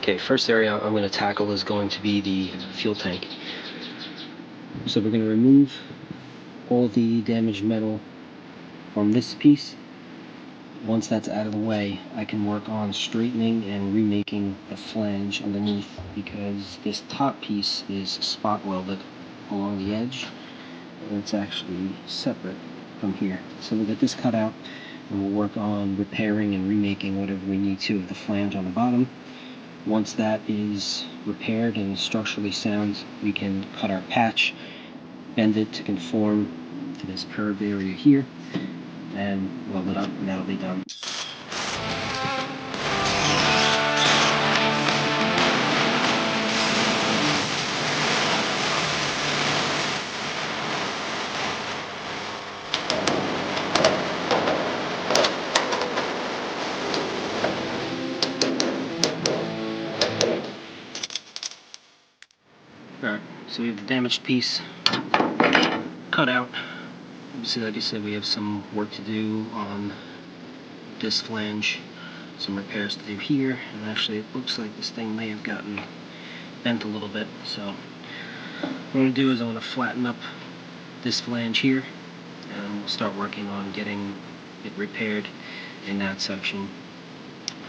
Okay, first area I'm going to tackle is going to be the fuel tank. So we're going to remove all the damaged metal from this piece. Once that's out of the way, I can work on straightening and remaking the flange underneath, because this top piece is spot welded along the edge and it's actually separate from here. So we'll get this cut out and we'll work on repairing and remaking whatever we need to of the flange on the bottom. Once that is repaired and structurally sound, we can cut our patch, bend it to conform to this curved area here, and weld it up, and that'll be done. Alright, so we have the damaged piece cut out. Obviously, like I said, we have some work to do on this flange, some repairs to do here, and actually it looks like this thing may have gotten bent a little bit. So what I'm going to do is I'm going to flatten up this flange here, and we'll start working on getting it repaired in that section,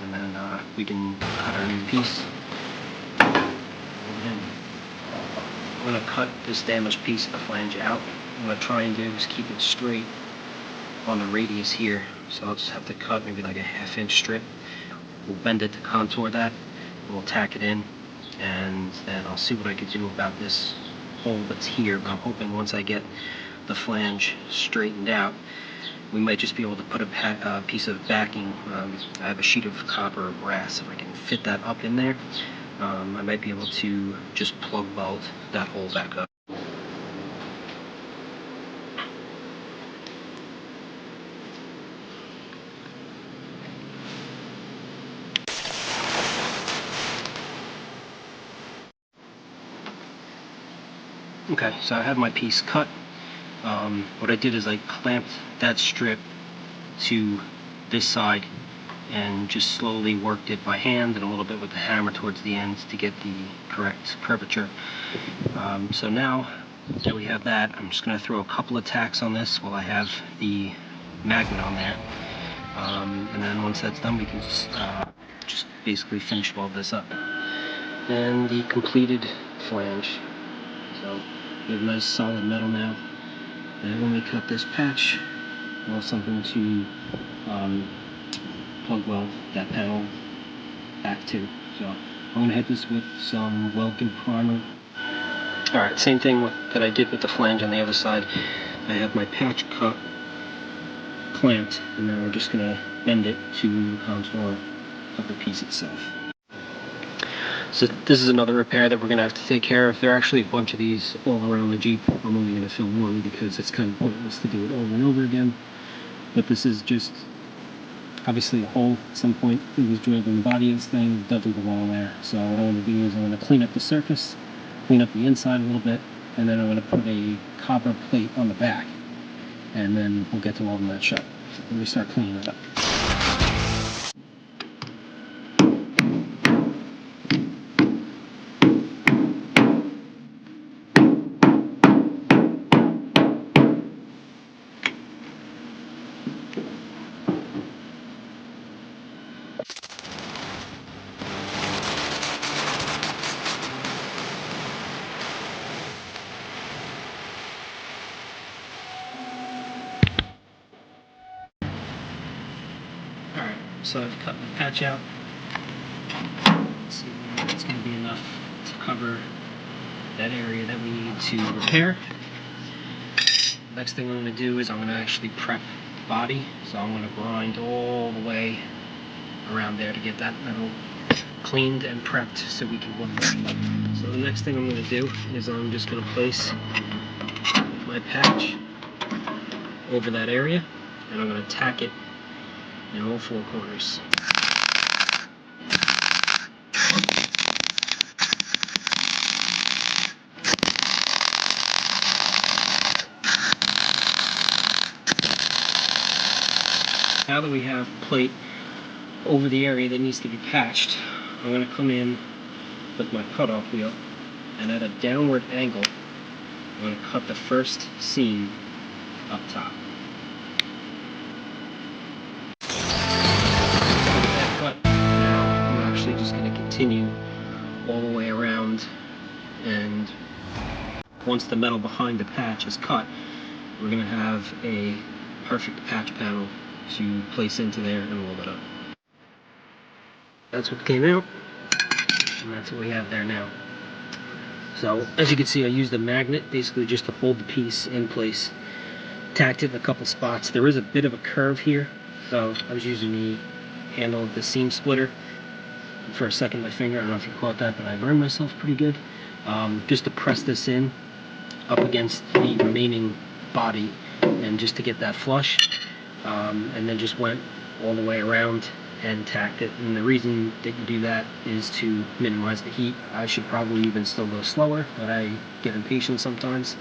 and then we can cut our new piece. I'm going to cut this damaged piece of the flange out. What I'm going to try and do is keep it straight on the radius here. So I'll just have to cut maybe like a 1/2 inch strip. We'll bend it to contour that. We'll tack it in, and then I'll see what I could do about this hole that's here. But I'm hoping once I get the flange straightened out, we might just be able to put a piece of backing. I have a sheet of copper or brass. If I can fit that up in there, I might be able to just plug weld that hole back up. Okay, so I have my piece cut. What I did is I clamped that strip to this side and just slowly worked it by hand and a little bit with the hammer towards the ends to get the correct curvature. So now that we have that, I'm just going to throw a couple of tacks on this while I have the magnet on there. And then once that's done, we can just basically finish weld this up. And the completed flange. So we have nice solid metal now. And when we cut this patch, we'll have something to plug weld that panel back to. So I'm going to hit this with some Welding primer. Alright, same thing that I did with the flange on the other side. I have my patch cut, clamped, and then we're just going to bend it to contour of the piece itself. So this is another repair that we're going to have to take care of. There are actually a bunch of these all around the Jeep. I'm only going to film one because it's kind of pointless to do it over and over again. But this is just obviously a hole at some point. It was drilled in the body of this thing. It doesn't belong there. So what I'm going to do is I'm going to clean up the surface, clean up the inside a little bit, and then I'm going to put a copper plate on the back. And then we'll get to welding that shut. So let me start cleaning it up. Alright, so I've cut the patch out. Let's see if it's going to be enough to cover that area that we need to repair. Next thing I'm going to do is I'm going to actually prep the body. So I'm going to grind all the way around there to get that metal cleaned and prepped so we can weld it. So the next thing I'm going to do is I'm just going to place my patch over that area, and I'm going to tack it in all four corners. Now that we have plate over the area that needs to be patched, I'm going to come in with my cutoff wheel, and at a downward angle, I'm going to cut the first seam up top. That cut. Now I'm actually just going to continue all the way around, and once the metal behind the patch is cut, we're going to have a perfect patch panel to place into there and weld it up. That's what came out, and that's what we have there now. So as you can see, I used a magnet basically just to hold the piece in place. Tacked it in a couple spots. There is a bit of a curve here, so I was using the handle of the seam splitter. For a second, my finger, I don't know if you caught that, but I burned myself pretty good. Just to press this in up against the remaining body, and just to get that flush, and then just went all the way around and tacked it. And the reason that you do that is to minimize the heat. I should probably even still go slower, but I get impatient sometimes.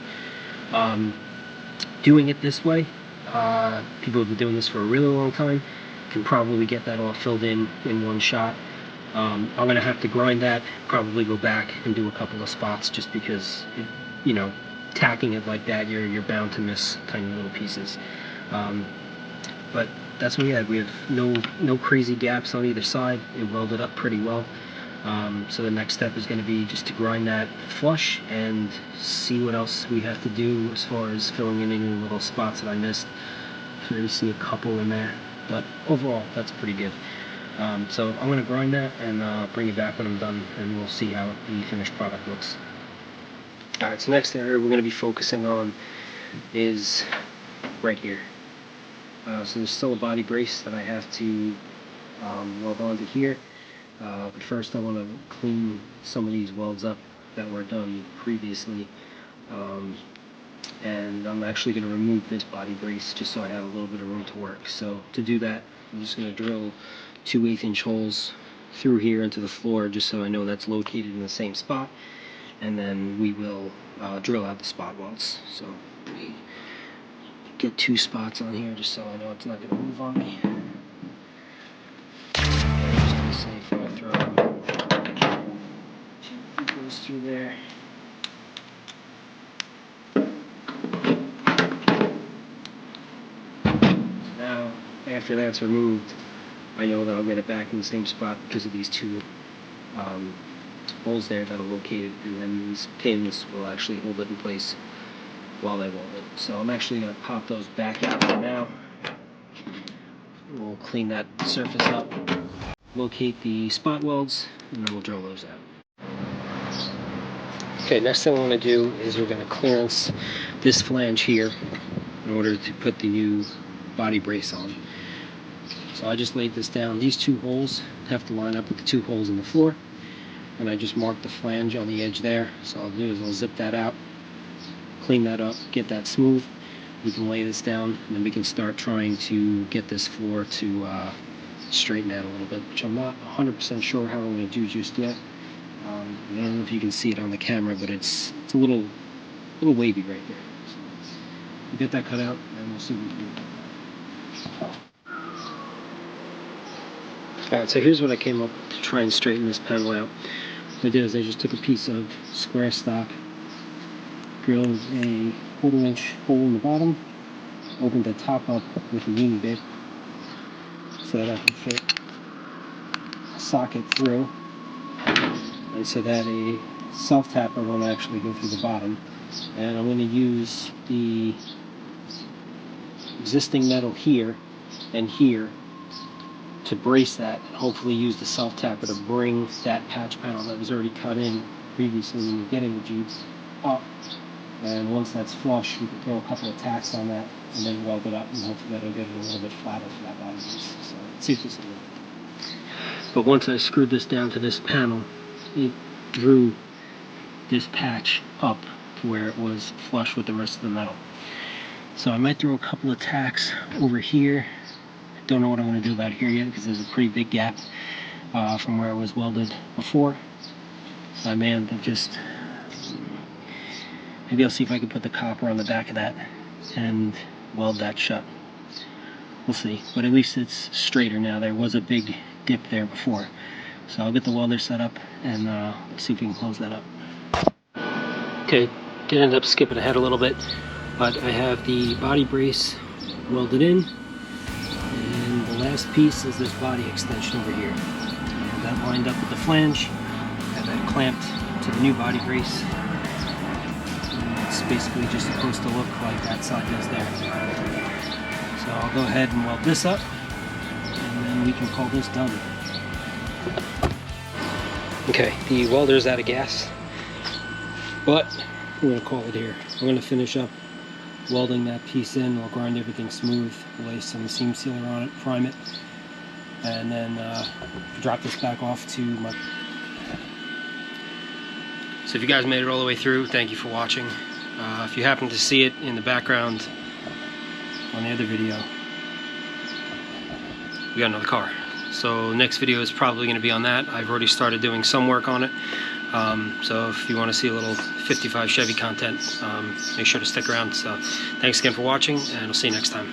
Doing it this way, people who've been doing this for a really long time can probably get that all filled in one shot. I'm going to have to grind that, probably go back and do a couple of spots, just because, tacking it like that, you're bound to miss tiny little pieces. But that's what we had. We have no crazy gaps on either side. It welded up pretty well. So the next step is going to be just to grind that flush and see what else we have to do as far as filling in any little spots that I missed. So you see a couple in there, but overall that's pretty good. So I'm going to grind that and bring it back when I'm done, and we'll see how the finished product looks. Alright, so next area we're going to be focusing on is right here. So there's still a body brace that I have to weld onto here. But first I want to clean some of these welds up that were done previously. And I'm actually going to remove this body brace just so I have a little bit of room to work. So to do that, I'm just going to drill 2 1/8-inch holes through here into the floor, just so I know that's located in the same spot. And then we will drill out the spot welds. So let me get 2 spots on here just so I know it's not going to move on me. I'm just going to say if I throw 2 goes through there. Now, after that's removed, I know that I'll get it back in the same spot because of these 2 holes there that are located, and then these pins will actually hold it in place while I weld it. So I'm actually going to pop those back out for now. We'll clean that surface up, locate the spot welds, and then we'll drill those out. Okay, next thing I want to do is we're going to clearance this flange here in order to put the new body brace on. So I just laid this down. These 2 holes have to line up with the 2 holes in the floor, and I just marked the flange on the edge there. So I'll do is I'll zip that out, clean that up, get that smooth. We can lay this down, and then we can start trying to get this floor to straighten out a little bit, which I'm not 100% sure how I'm going to do just yet. I don't know if you can see it on the camera, but it's a little wavy right there. So we'll get that cut out, and we'll see what we can do. Alright, so here's what I came up with to try and straighten this panel out. What I did is I just took a piece of square stock, drilled a 1/4-inch hole in the bottom, opened the top up with a uni bit so that I can fit a socket through, and so that a self-tapper won't actually go through the bottom. And I'm going to use the existing metal here and here to brace that, and hopefully use the self-tapper to bring that patch panel that was already cut in previously when you get in the Jeeps up. And once that's flush, we can throw a couple of tacks on that and then weld it up, and hopefully that'll get it a little bit flatter for that body piece. So let's see if this will work. But once I screwed this down to this panel, it drew this patch up to where it was flush with the rest of the metal. So I might throw a couple of tacks over here. Don't know what I'm going to do about here yet because there's a pretty big gap from where it was welded before. So I may end up just, maybe I'll see if I can put the copper on the back of that and weld that shut. We'll see, but at least it's straighter now. There was a big dip there before. So I'll get the welder set up and see if we can close that up. Okay, did end up skipping ahead a little bit, but I have the body brace welded in, and the last piece is this body extension over here. And that lined up with the flange, and then clamped to the new body brace. And it's basically just supposed to look like that side does there. So I'll go ahead and weld this up, and then we can call this done. Okay, the welder's out of gas, but I'm going to call it here. I'm going to finish up welding that piece in. I'll grind everything smooth, lay some seam sealer on it, prime it, and then drop this back off to my... So if you guys made it all the way through, thank you for watching. If you happen to see it in the background on the other video, we got another car. So next video is probably going to be on that. I've already started doing some work on it. So if you want to see a little 55 Chevy content, make sure to stick around. So thanks again for watching, and I'll see you next time.